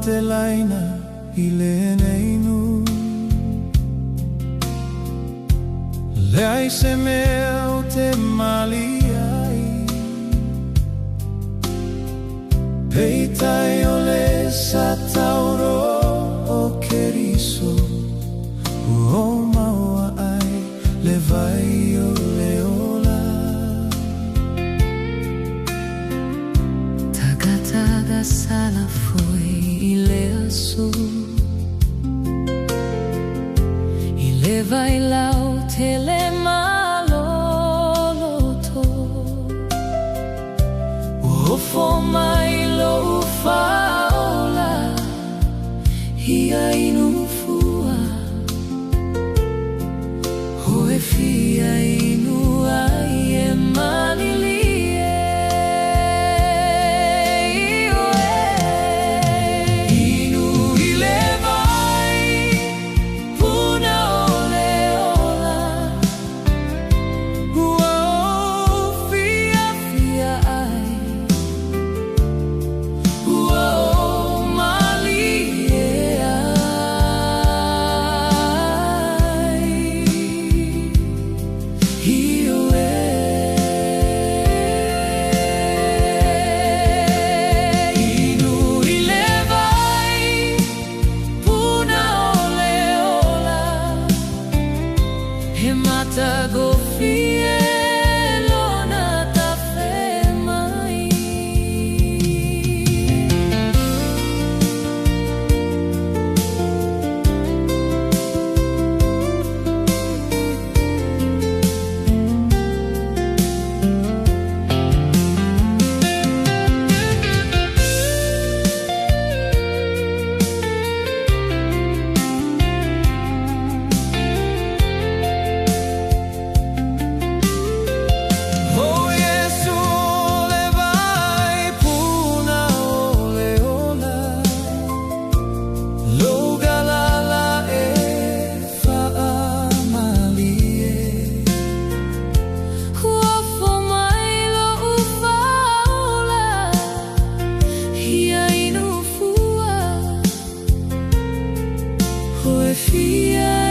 telaina ileneinu Leai se meu te maliai Peitai ole sa tauro o keriso O maua ai levai o leola Taga sala foi ileasu Ilevai lau tele maloloto Uofo mai lo ufaola Hia inufua Hoe fia inua ie manilie Inu ilevai puna oleola Uau fia fia ai Uau malie ai Inu ilevai puna oleola He mata gofie lona tafe mai Oh Yesu levai puna oleola Logalala e faamalie Uofo mai lo ufaola Hia inufua Hoe fia